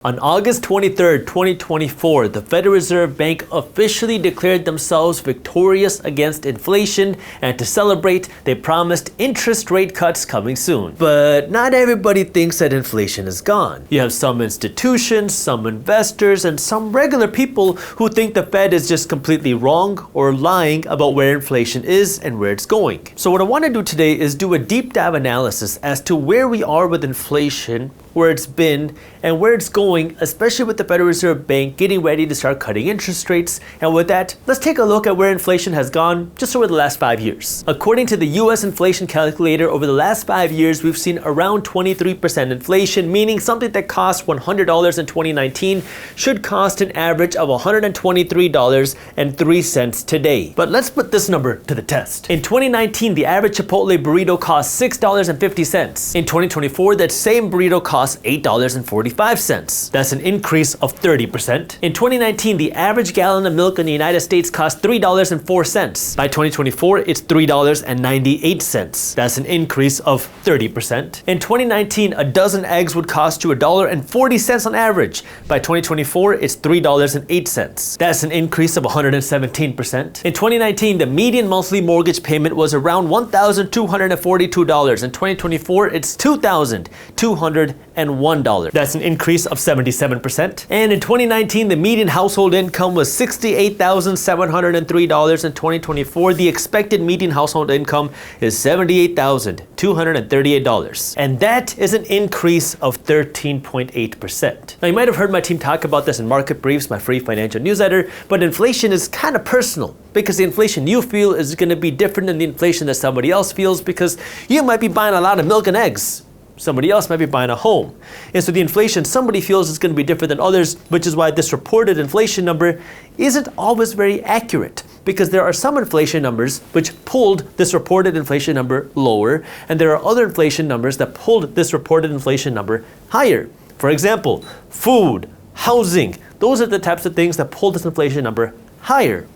On August 23, 2024, the Federal Reserve Bank officially declared themselves victorious against inflation, and to celebrate, they promised interest rate cuts coming soon. But not everybody thinks that inflation is gone. You have some institutions, some investors, and some regular people who think the Fed is just completely wrong or lying about where inflation is and where it's going. So what I want to do today is do a deep dive analysis as to where we are with inflation, where it's been, and where it's going, especially with the Federal Reserve Bank getting ready to start cutting interest rates. And with that, let's take a look at where inflation has gone just over the last 5 years. According to the US inflation calculator, over the last 5 years, we've seen around 23% inflation, meaning something that cost $100 in 2019 should cost an average of $123.03 today. But let's put this number to the test. In 2019, the average Chipotle burrito cost $6.50. In 2024, that same burrito costs $8.45. That's an increase of 30%. In 2019, the average gallon of milk in the United States cost $3.04. By 2024, it's $3.98. That's an increase of 30%. In 2019, a dozen eggs would cost you $1.40 on average. By 2024, it's $3.08. That's an increase of 117%. In 2019, the median monthly mortgage payment was around $1,242. In 2024, it's $2,201. That's an increase of 77%. And in 2019, the median household income was $68,703. In 2024, the expected median household income is $78,238. And that is an increase of 13.8%. Now, you might have heard my team talk about this in Market Briefs, my free financial newsletter, but inflation is kind of personal because the inflation you feel is going to be different than the inflation that somebody else feels, because you might be buying a lot of milk and eggs. Somebody else might be buying a home. And so the inflation somebody feels is going to be different than others, which is why this reported inflation number isn't always very accurate, because there are some inflation numbers which pulled this reported inflation number lower, and there are other inflation numbers that pulled this reported inflation number higher. For example, food, housing, those are the types of things that pulled this inflation number higher.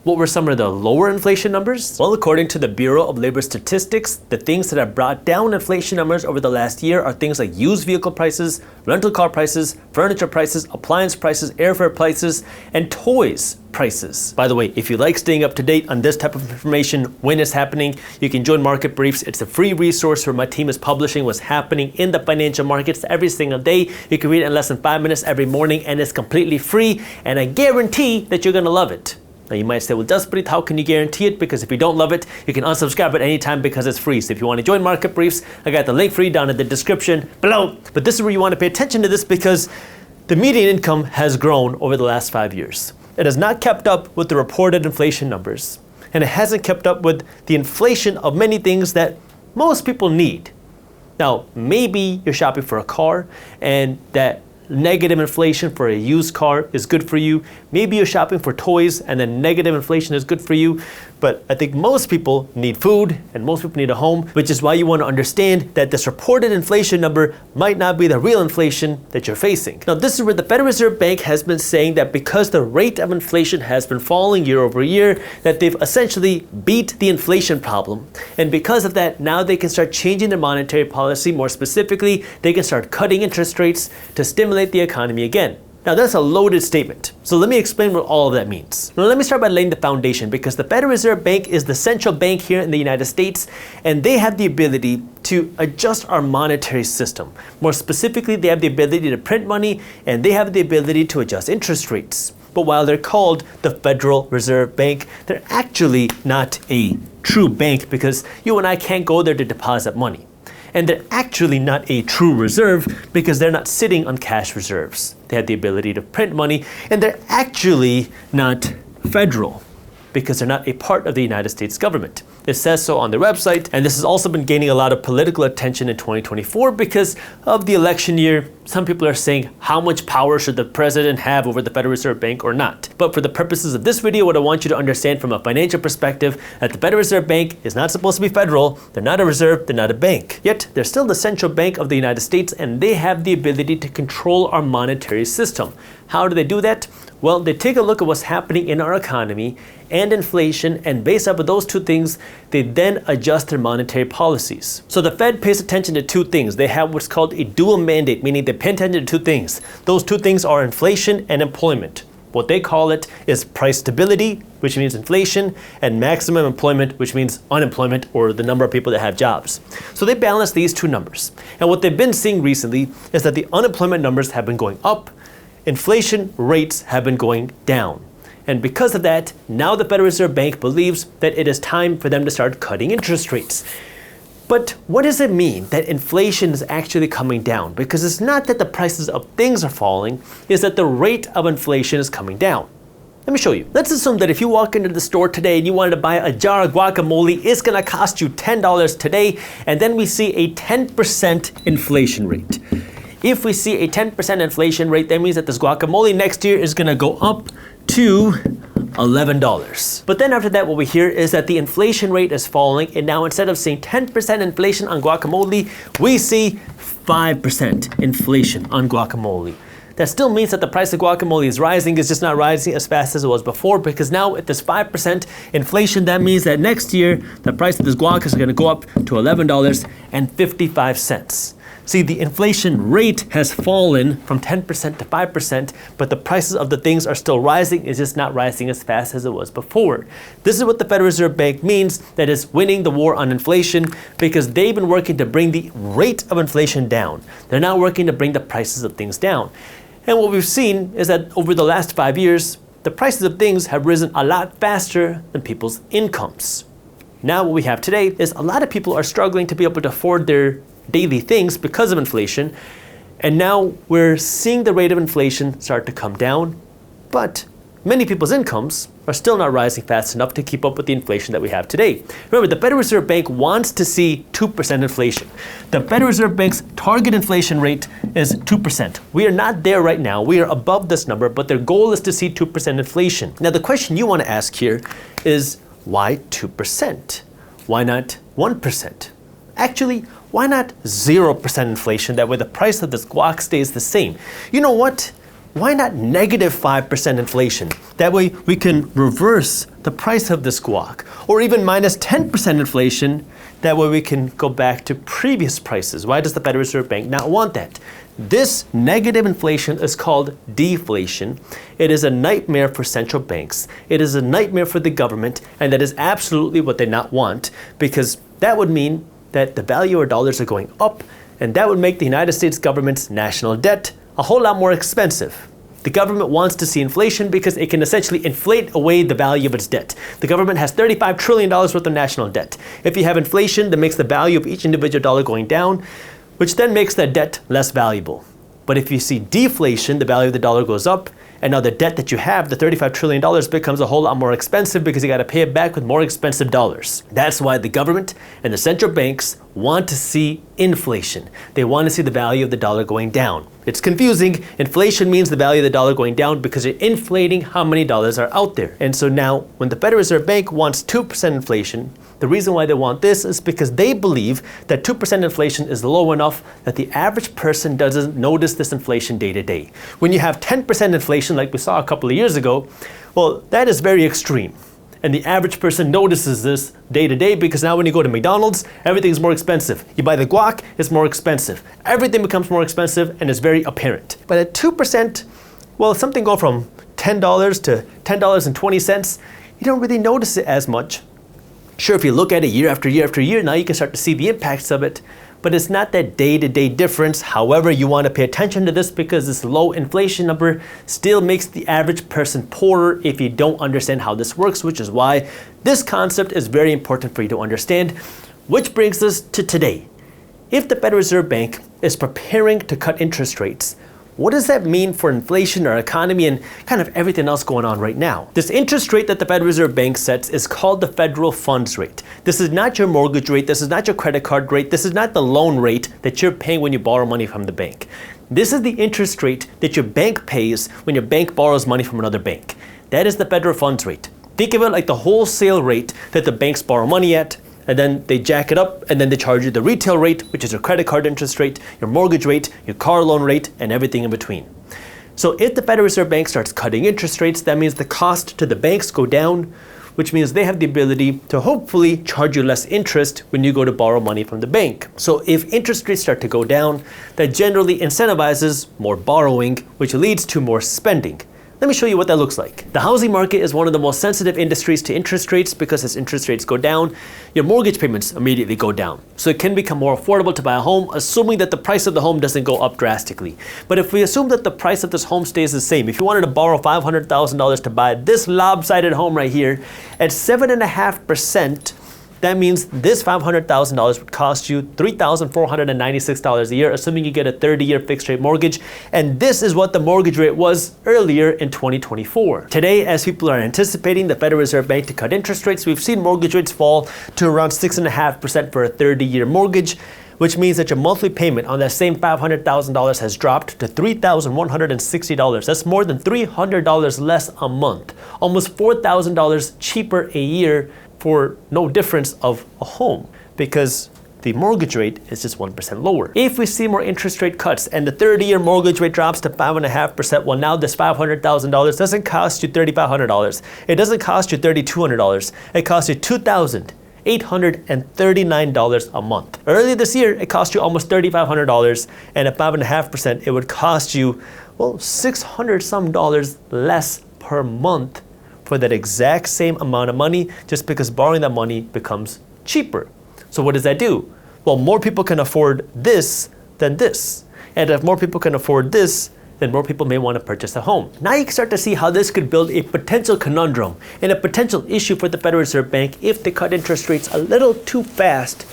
What were some of the lower inflation numbers? Well, according to the Bureau of Labor Statistics, the things that have brought down inflation numbers over the last year are things like used vehicle prices, rental car prices, furniture prices, appliance prices, airfare prices, and toys prices. By the way, if you like staying up to date on this type of information when it's happening, you can join Market Briefs. It's a free resource where my team is publishing what's happening in the financial markets every single day. You can read it in less than 5 minutes every morning, and it's completely free, and I guarantee that you're gonna love it. Now you might say, well, Jaspreet, how can you guarantee it? Because if you don't love it, you can unsubscribe at any time because it's free. So if you want to join Market Briefs, I got the link for you down in the description below. But this is where you want to pay attention to this, because the median income has grown over the last 5 years. It has not kept up with the reported inflation numbers, and it hasn't kept up with the inflation of many things that most people need. Now, maybe you're shopping for a car and that negative inflation for a used car is good for you. Maybe you're shopping for toys and then negative inflation is good for you. But I think most people need food and most people need a home, which is why you want to understand that this reported inflation number might not be the real inflation that you're facing. Now, this is where the Federal Reserve Bank has been saying that because the rate of inflation has been falling year over year, that they've essentially beat the inflation problem. And because of that, now they can start changing their monetary policy. More specifically, they can start cutting interest rates to stimulate the economy again. Now, that's a loaded statement. So let me explain what all of that means. Now, let me start by laying the foundation, because the Federal Reserve Bank is the central bank here in the United States, and they have the ability to adjust our monetary system. More specifically, they have the ability to print money, and they have the ability to adjust interest rates. But while they're called the Federal Reserve Bank, they're actually not a true bank, because you and I can't go there to deposit money. And they're actually not a true reserve because they're not sitting on cash reserves. They have the ability to print money, and they're actually not federal because they're not a part of the United States government. It says so on their website, and this has also been gaining a lot of political attention in 2024 because of the election year. Some people are saying, how much power should the president have over the Federal Reserve Bank or not? But for the purposes of this video, what I want you to understand from a financial perspective, that the Federal Reserve Bank is not supposed to be federal. They're not a reserve, they're not a bank. Yet, they're still the central bank of the United States, and they have the ability to control our monetary system. How do they do that? Well, they take a look at what's happening in our economy and inflation, and based off of those two things, they then adjust their monetary policies. So the Fed pays attention to two things. They have what's called a dual mandate, meaning they pay attention to two things. Those two things are inflation and employment. What they call it is price stability, which means inflation, and maximum employment, which means unemployment, or the number of people that have jobs. So they balance these two numbers. And what they've been seeing recently is that the unemployment numbers have been going up, inflation rates have been going down. And because of that, now the Federal Reserve Bank believes that it is time for them to start cutting interest rates. But what does it mean that inflation is actually coming down? Because it's not that the prices of things are falling, it's that the rate of inflation is coming down. Let me show you. Let's assume that if you walk into the store today and you wanted to buy a jar of guacamole, it's gonna cost you $10 today, and then we see a 10% inflation rate. If we see a 10% inflation rate, that means that this guacamole next year is gonna go up to $11. But then after that, what we hear is that the inflation rate is falling, and now instead of seeing 10% inflation on guacamole, we see 5% inflation on guacamole. That still means that the price of guacamole is rising, it's just not rising as fast as it was before, because now at this 5% inflation, that means that next year, the price of this guac is gonna go up to $11.55. See, the inflation rate has fallen from 10% to 5%, but the prices of the things are still rising. It's just not rising as fast as it was before. This is what the Federal Reserve Bank means, that is winning the war on inflation, because they've been working to bring the rate of inflation down. They're now working to bring the prices of things down. And what we've seen is that over the last 5 years, the prices of things have risen a lot faster than people's incomes. Now what we have today is a lot of people are struggling to be able to afford their daily things because of inflation, and now we're seeing the rate of inflation start to come down, but many people's incomes are still not rising fast enough to keep up with the inflation that we have today. Remember, the Federal Reserve Bank wants to see 2% inflation. The Federal Reserve Bank's target inflation rate is 2%. We are not there right now. We are above this number, but their goal is to see 2% inflation. Now, the question you want to ask here is, why 2%? Why not 1%? Actually, why not 0% inflation? That way the price of this guac stays the same. You know what? Why not negative 5% inflation? That way we can reverse the price of this guac. Or even minus 10% inflation. That way we can go back to previous prices. Why does the Federal Reserve Bank not want that? This negative inflation is called deflation. It is a nightmare for central banks. It is a nightmare for the government, and that is absolutely what they not want, because that would mean that the value of dollars are going up, and that would make the United States government's national debt a whole lot more expensive. The government wants to see inflation because it can essentially inflate away the value of its debt. The government has $35 trillion worth of national debt. If you have inflation, that makes the value of each individual dollar going down, which then makes that debt less valuable. But if you see deflation, the value of the dollar goes up, and now the debt that you have, the $35 trillion, becomes a whole lot more expensive because you got to pay it back with more expensive dollars. That's why the government and the central banks want to see inflation. They want to see the value of the dollar going down. It's confusing. Inflation means the value of the dollar going down because you're inflating how many dollars are out there. And so now, when the Federal Reserve Bank wants 2% inflation, the reason why they want this is because they believe that 2% inflation is low enough that the average person doesn't notice this inflation day to day. When you have 10% inflation like we saw a couple of years ago, well, that is very extreme. And the average person notices this day to day because now when you go to McDonald's, everything's more expensive. You buy the guac, it's more expensive. Everything becomes more expensive and it's very apparent. But at 2%, well, something go from $10 to $10.20, you don't really notice it as much. Sure, if you look at it year after year after year, now you can start to see the impacts of it, but it's not that day-to-day difference. However, you want to pay attention to this because this low inflation number still makes the average person poorer if you don't understand how this works, which is why this concept is very important for you to understand. Which brings us to today. If the Federal Reserve Bank is preparing to cut interest rates, what does that mean for inflation, our economy, and kind of everything else going on right now? This interest rate that the Federal Reserve Bank sets is called the federal funds rate. This is not your mortgage rate. This is not your credit card rate. This is not the loan rate that you're paying when you borrow money from the bank. This is the interest rate that your bank pays when your bank borrows money from another bank. That is the federal funds rate. Think of it like the wholesale rate that the banks borrow money at, and then they jack it up, and then they charge you the retail rate, which is your credit card interest rate, your mortgage rate, your car loan rate, and everything in between. So if the Federal Reserve Bank starts cutting interest rates, that means the cost to the banks go down, which means they have the ability to hopefully charge you less interest when you go to borrow money from the bank. So if interest rates start to go down, that generally incentivizes more borrowing, which leads to more spending. Let me show you what that looks like. The housing market is one of the most sensitive industries to interest rates because as interest rates go down, your mortgage payments immediately go down. So it can become more affordable to buy a home, assuming that the price of the home doesn't go up drastically. But if we assume that the price of this home stays the same, if you wanted to borrow $500,000 to buy this lopsided home right here, at 7.5%, that means this $500,000 would cost you $3,496 a year, assuming you get a 30-year fixed rate mortgage. And this is what the mortgage rate was earlier in 2024. Today, as people are anticipating the Federal Reserve Bank to cut interest rates, we've seen mortgage rates fall to around 6.5% for a 30-year mortgage, which means that your monthly payment on that same $500,000 has dropped to $3,160. That's more than $300 less a month, almost $4,000 cheaper a year for no difference of a home, because the mortgage rate is just 1% lower. If we see more interest rate cuts and the 30-year mortgage rate drops to 5.5%, well, now this $500,000 doesn't cost you $3,500. It doesn't cost you $3,200. It costs you $2,839 a month. Earlier this year, it cost you almost $3,500, and at 5.5%, it would cost you, well, $600 some less per month for that exact same amount of money, just because borrowing that money becomes cheaper. So what does that do? Well, more people can afford this than this. And if more people can afford this, then more people may want to purchase a home. Now you can start to see how this could build a potential conundrum and a potential issue for the Federal Reserve Bank if they cut interest rates a little too fast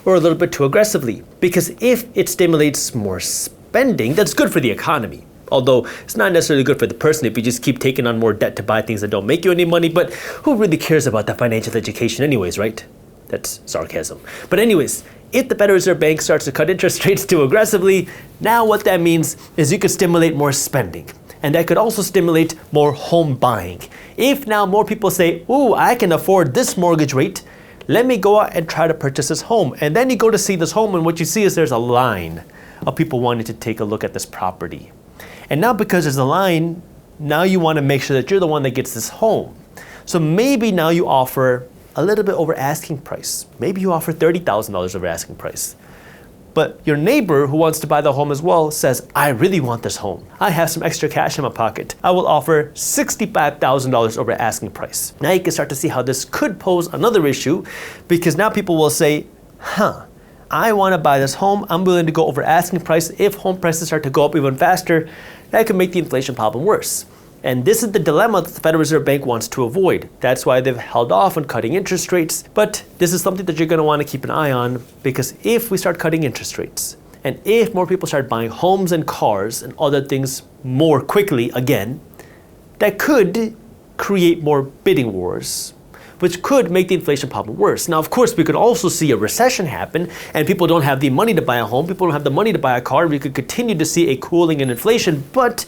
or a little bit too aggressively. Because if it stimulates more spending, that's good for the economy. Although it's not necessarily good for the person if you just keep taking on more debt to buy things that don't make you any money, but who really cares about that financial education anyways, right? That's sarcasm. But anyways, if the Federal Reserve Bank starts to cut interest rates too aggressively, now what that means is you could stimulate more spending. And that could also stimulate more home buying. If now more people say, ooh, I can afford this mortgage rate, let me go out and try to purchase this home. And then you go to see this home and what you see is there's a line of people wanting to take a look at this property. And now because there's a line, now you want to make sure that you're the one that gets this home. So maybe now you offer a little bit over asking price. Maybe you offer $30,000 over asking price. But your neighbor who wants to buy the home as well says, I really want this home. I have some extra cash in my pocket. I will offer $65,000 over asking price. Now you can start to see how this could pose another issue, because now people will say, I want to buy this home. I'm willing to go over asking price. If home prices start to go up even faster, that could make the inflation problem worse. And this is the dilemma that the Federal Reserve Bank wants to avoid. That's why they've held off on cutting interest rates. But this is something that you're going to want to keep an eye on, because if we start cutting interest rates, and if more people start buying homes and cars and other things more quickly again, that could create more bidding wars, which could make the inflation problem worse. Now, of course, we could also see a recession happen and people don't have the money to buy a home, people don't have the money to buy a car. We could continue to see a cooling in inflation, but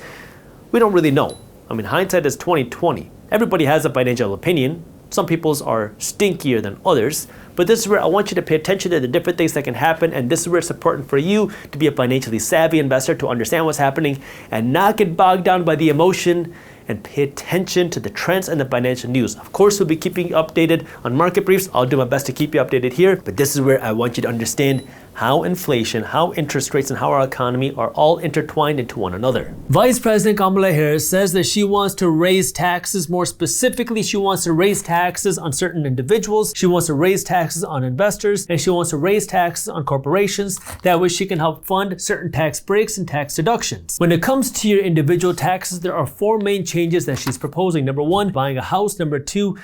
we don't really know. I mean, hindsight is 20/20. Everybody has a financial opinion. Some people's are stinkier than others, but this is where I want you to pay attention to the different things that can happen, and this is where it's important for you to be a financially savvy investor, to understand what's happening and not get bogged down by the emotion, and pay attention to the trends and the financial news. Of course, we'll be keeping you updated on market briefs. I'll do my best to keep you updated here, but this is where I want you to understand how inflation, how interest rates, and how our economy are all intertwined into one another. Vice President Kamala Harris says that she wants to raise taxes. More specifically, she wants to raise taxes on certain individuals. She wants to raise taxes on investors, and she wants to raise taxes on corporations. That way she can help fund certain tax breaks and tax deductions. When it comes to your individual taxes, there are four main changes that she's proposing. Number one, buying a house. Number two,